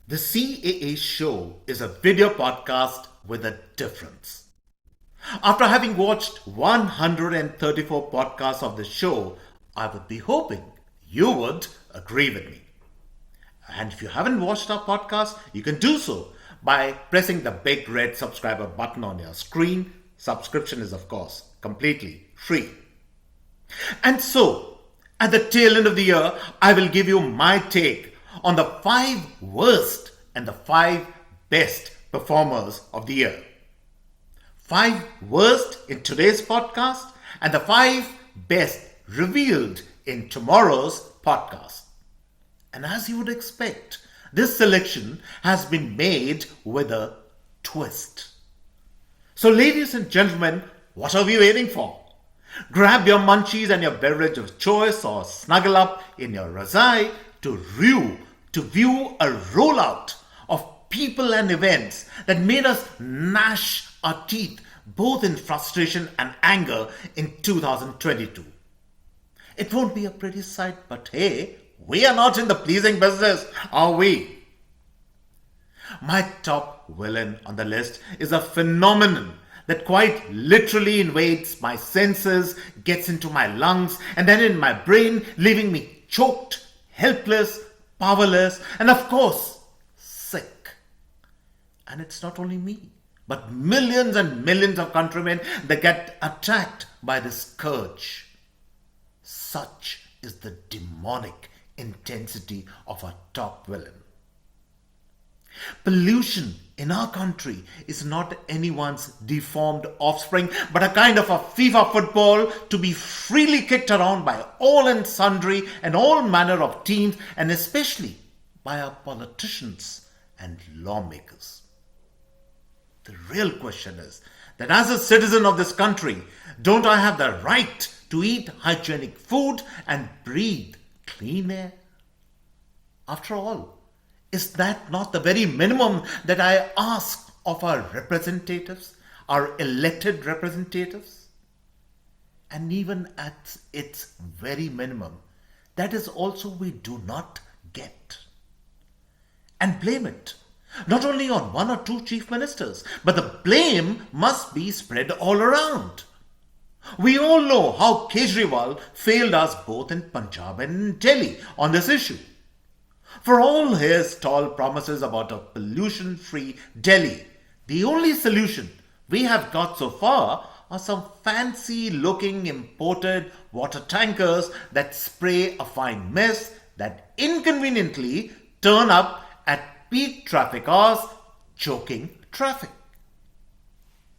The CAA Show is a video podcast with a difference. After having watched 134 podcasts of the show, I would be hoping you would agree with me. And if you haven't watched our podcast, you can do so by pressing the big red subscriber button on your screen. Subscription is, of course, completely free. And so, at the tail end of the year, I will give you my take on the 5 worst and the 5 best performers of the year. 5 worst in today's podcast and the 5 best revealed in tomorrow's podcast. And as you would expect, this selection has been made with a twist. So, ladies and gentlemen, what are we waiting for? Grab your munchies and your beverage of choice or snuggle up in your razai to view a rollout of people and events that made us gnash our teeth both in frustration and anger in 2022. It won't be a pretty sight, but hey, we are not in the pleasing business, are we? My top villain on the list is a phenomenon that quite literally invades my senses, gets into my lungs, and then in my brain, leaving me choked, helpless, powerless, and of course, sick. And it's not only me, but millions and millions of countrymen that get attacked by this scourge. Such is the demonic intensity of our top villain. Pollution in our country is not anyone's deformed offspring, but a kind of a FIFA football to be freely kicked around by all and sundry and all manner of teams, and especially by our politicians and lawmakers. The real question is that as a citizen of this country, don't I have the right to eat hygienic food and breathe clean air? After all, is that not the very minimum that I ask of our representatives, our elected representatives? And even at its very minimum, that is also we do not get. And blame it not only on one or two chief ministers, but the blame must be spread all around. We all know how Kejriwal failed us both in Punjab and in Delhi on this issue. For all his tall promises about a pollution-free Delhi, the only solution we have got so far are some fancy-looking imported water tankers that spray a fine mist that inconveniently turn up at peak traffic hours, choking traffic.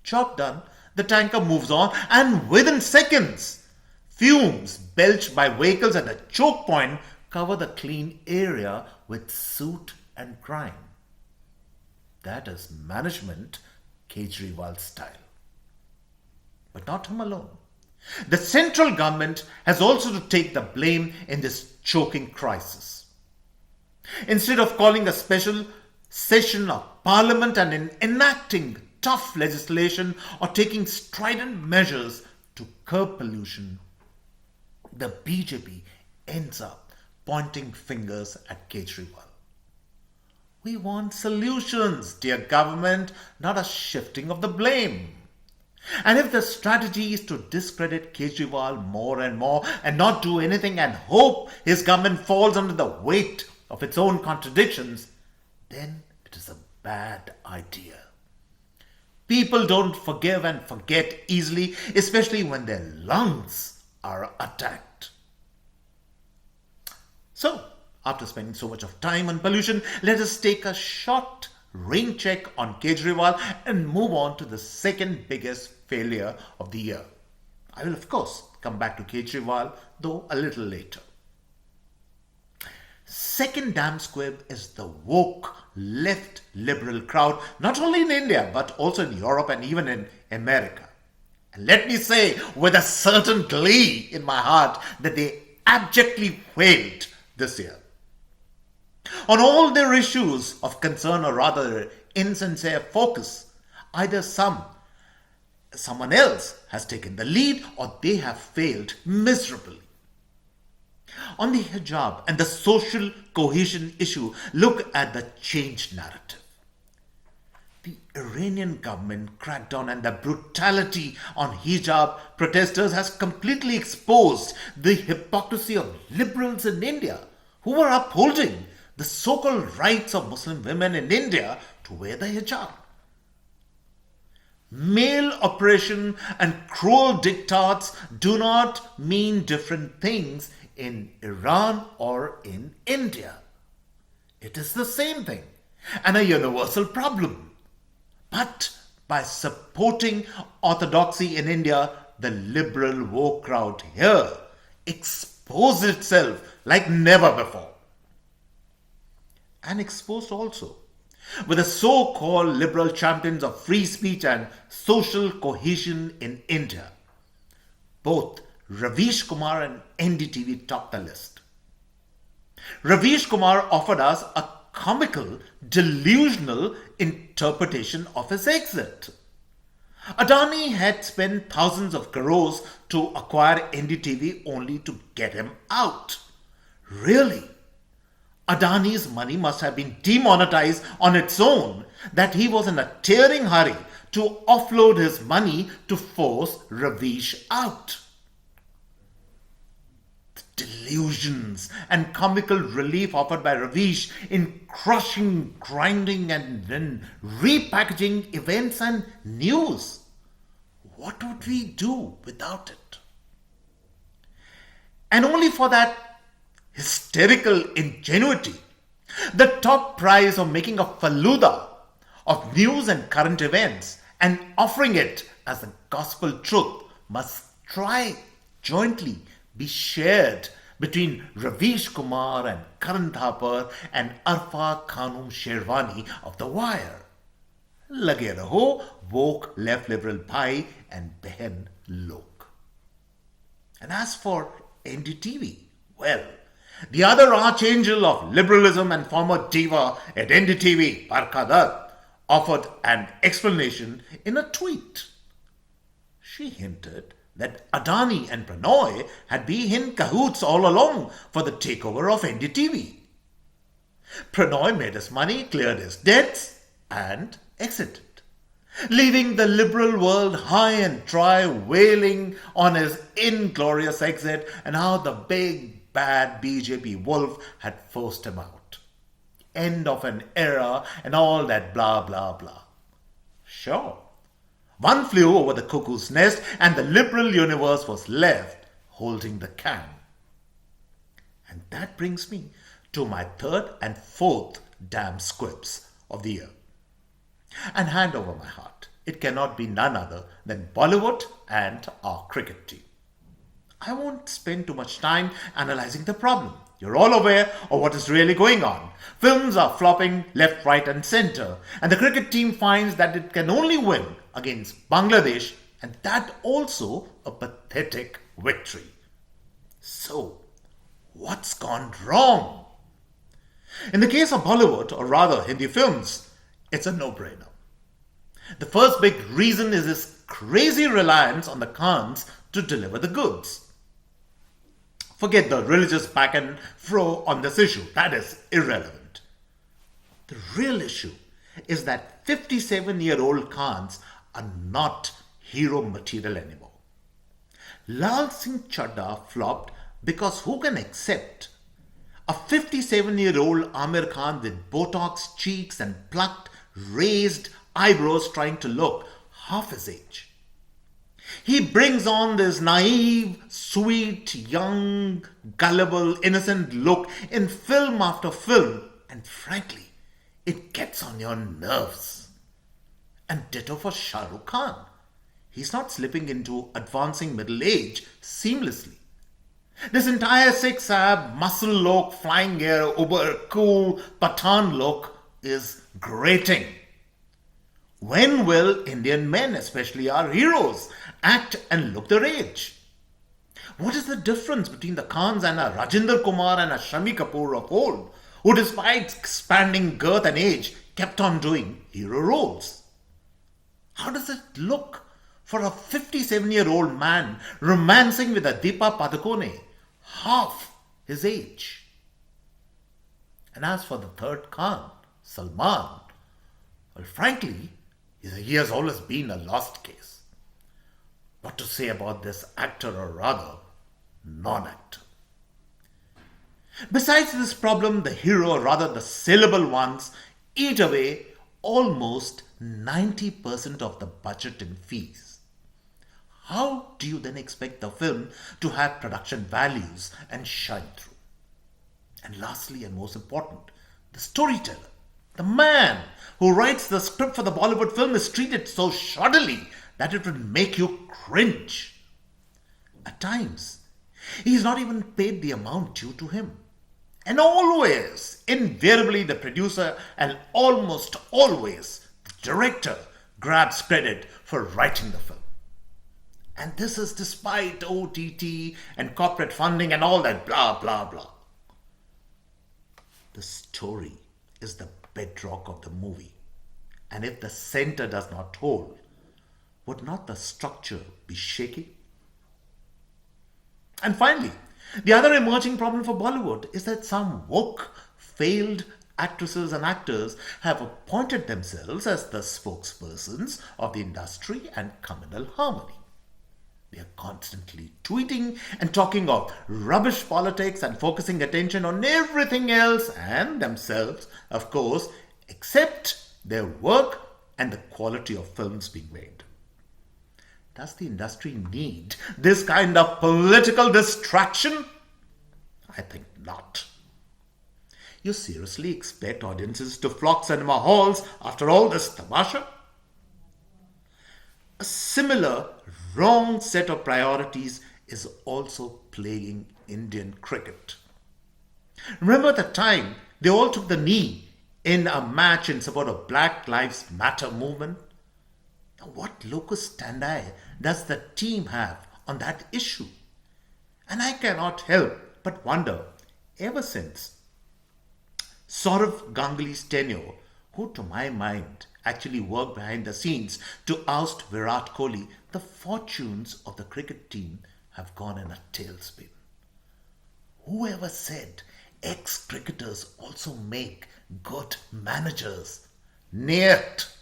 Job done, the tanker moves on, and within seconds, fumes belched by vehicles at a choke point cover the clean area with soot and grime. That is management Kejriwal style. But not him alone. The central government has also to take the blame in this choking crisis. Instead of calling a special session of parliament and in enacting tough legislation or taking strident measures to curb pollution, the BJP ends up pointing fingers at Kejriwal. We want solutions, dear government, not a shifting of the blame. And if the strategy is to discredit Kejriwal more and more and not do anything and hope his government falls under the weight of its own contradictions, then it is a bad idea. People don't forgive and forget easily, especially when their lungs are attacked. So, after spending so much of time on pollution, let us take a short rain check on Kejriwal and move on to the second biggest failure of the year. I will, of course, come back to Kejriwal, though a little later. Second damn squib is the woke left liberal crowd, not only in India, but also in Europe and even in America. And let me say with a certain glee in my heart that they abjectly failed this year. On all their issues of concern, or rather insincere focus, either someone else has taken the lead or they have failed miserably. On the hijab and the social cohesion issue, look at the changed narrative. The Iranian government crackdown and the brutality on hijab protesters has completely exposed the hypocrisy of liberals in India who were upholding the so-called rights of Muslim women in India to wear the hijab. Male oppression and cruel diktats do not mean different things in Iran or in India. It is the same thing and a universal problem. But by supporting orthodoxy in India, the liberal woke crowd here exposed itself like never before. And exposed also with the so-called liberal champions of free speech and social cohesion in India. Both Ravish Kumar and NDTV topped the list. Ravish Kumar offered us a comical, delusional interpretation of his exit. Adani had spent thousands of crores to acquire NDTV only to get him out. Really? Adani's money must have been demonetized on its own, that he was in a tearing hurry to offload his money to force Ravish out. The delusions and comical relief offered by Ravish in crushing, grinding, and then repackaging events and news. What would we do without it? And only for that hysterical ingenuity, the top prize of making a faluda of news and current events and offering it as the gospel truth must try jointly be shared between Ravish Kumar and Karan Thapar and Arfa Khanum Sherwani of The Wire. Lage raho, woke left liberal bhai and behen lok. And as for NDTV, well, the other archangel of liberalism and former diva at NDTV, Barkha Dutt, offered an explanation in a tweet. She hinted that Adani and Pranoy had been in cahoots all along for the takeover of NDTV. Pranoy made his money, cleared his debts, and exited, leaving the liberal world high and dry, wailing on his inglorious exit and how the big bad BJP wolf had forced him out. End of an era and all that blah blah blah. Sure, one flew over the cuckoo's nest and the liberal universe was left holding the can. And that brings me to my third and fourth damn squibs of the year. And hand over my heart, it cannot be none other than Bollywood and our cricket team. I won't spend too much time analyzing the problem. You're all aware of what is really going on. Films are flopping left, right, and center, and the cricket team finds that it can only win against Bangladesh, and that also a pathetic victory. So, what's gone wrong? In the case of Bollywood, or rather Hindi films, it's a no-brainer. The first big reason is this crazy reliance on the Khans to deliver the goods. Forget the religious back and fro on this issue. That is irrelevant. The real issue is that 57-year-old Khans are not hero material anymore. Lal Singh Chadda flopped because who can accept a 57-year-old Amir Khan with Botox cheeks and plucked, raised eyebrows trying to look half his age? He brings on this naive, sweet, young, gullible, innocent look in film after film, and frankly, it gets on your nerves. And ditto for Shah Rukh Khan. He's not slipping into advancing middle age seamlessly. This entire six-ab, muscle look, flying air, uber cool, Pathan look is grating. When will Indian men, especially our heroes, act and look their age? What is the difference between the Khans and a Rajinder Kumar and a Shami Kapoor of old, who despite expanding girth and age, kept on doing hero roles? How does it look for a 57-year-old man romancing with a Deepa Padukone, half his age. And as for the third Khan, Salman, well, frankly, he has always been a lost case. What to say about this actor, or rather, non-actor? Besides this problem, the hero, or rather the saleable ones, eat away almost 90% of the budget in fees. How do you then expect the film to have production values and shine through? And lastly, and most important, the storyteller, the man who writes the script for the Bollywood film, is treated so shoddily that it would make you cringe. At times, he is not even paid the amount due to him. And always, invariably, the producer and almost always the director grabs credit for writing the film. And this is despite OTT and corporate funding and all that blah, blah, blah. The story is the bedrock of the movie. And if the center does not hold, would not the structure be shaky? And finally, the other emerging problem for Bollywood is that some woke, failed actresses and actors have appointed themselves as the spokespersons of the industry and communal harmony. They are constantly tweeting and talking of rubbish politics and focusing attention on everything else and themselves, of course, except their work and the quality of films being made. Does the industry need this kind of political distraction? I think not. You seriously expect audiences to flock cinema halls after all this tamasha? A similar wrong set of priorities is also plaguing Indian cricket. Remember the time they all took the knee in a match in support of Black Lives Matter movement? Now, what locus standi does the team have on that issue? And I cannot help but wonder, ever since Saurav Ganguly's tenure, who to my mind actually worked behind the scenes to oust Virat Kohli, the fortunes of the cricket team have gone in a tailspin. Whoever said ex-cricketers also make good managers? Niyat.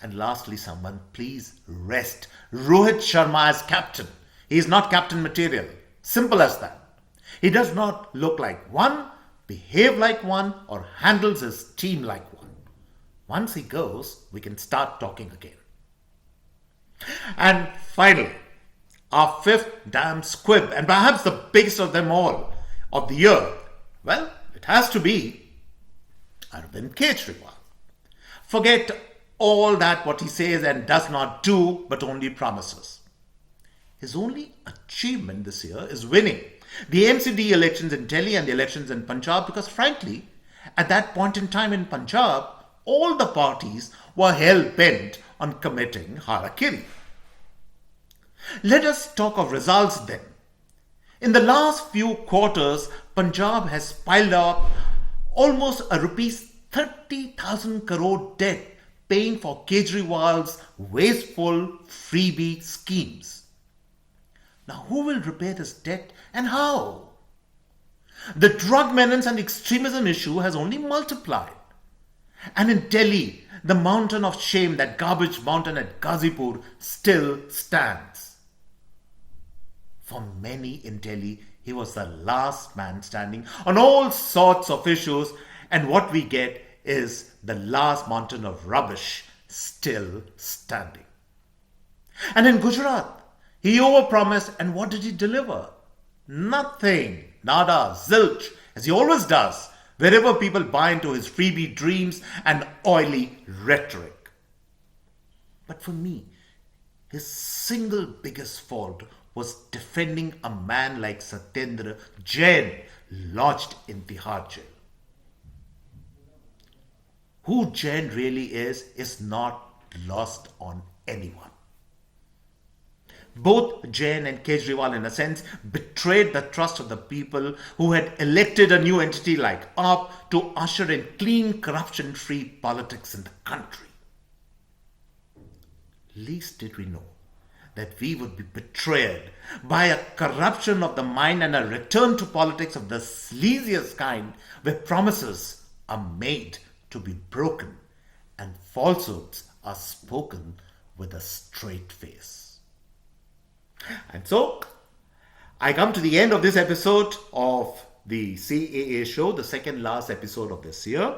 And lastly, someone please rest Rohit Sharma as captain. He is not captain material. Simple as that. He does not look like one, behave like one, or handles his team like one. Once he goes, we can start talking again. And finally, our fifth damn squib, and perhaps the biggest of them all of the year, well, it has to be Arvind Kejriwal. Forget all that what he says and does not do, but only promises. His only achievement this year is winning the MCD elections in Delhi and the elections in Punjab, because frankly, at that point in time in Punjab, all the parties were hell-bent on committing harakiri. Let us talk of results then. In the last few quarters, Punjab has piled up almost a rupees 30,000 crore debt paying for Kejriwal's wasteful freebie schemes. Now, who will repay this debt and how? The drug menace and extremism issue has only multiplied. And in Delhi, the mountain of shame, that garbage mountain at Ghazipur, still stands. For many in Delhi, he was the last man standing on all sorts of issues, and what we get is the last mountain of rubbish still standing. And in Gujarat, he overpromised, and what did he deliver? Nothing. Nada, zilch, as he always does, wherever people buy into his freebie dreams and oily rhetoric. But for me, his single biggest fault was defending a man like Satyendra Jain, lodged in Tihar jail. Who Jain really is not lost on anyone. Both Jain and Kejriwal, in a sense, betrayed the trust of the people who had elected a new entity like AAP to usher in clean, corruption-free politics in the country. Least did we know that we would be betrayed by a corruption of the mind and a return to politics of the sleaziest kind, where promises are made to be broken and falsehoods are spoken with a straight face. And so, I come to the end of this episode of the CAA show, the second last episode of this year.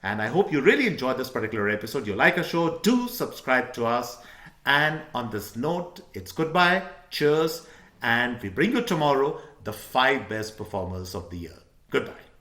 And I hope you really enjoyed this particular episode. You like our show, do subscribe to us. And on this note, it's goodbye, cheers, and we bring you tomorrow the 5 best performers of the year. Goodbye.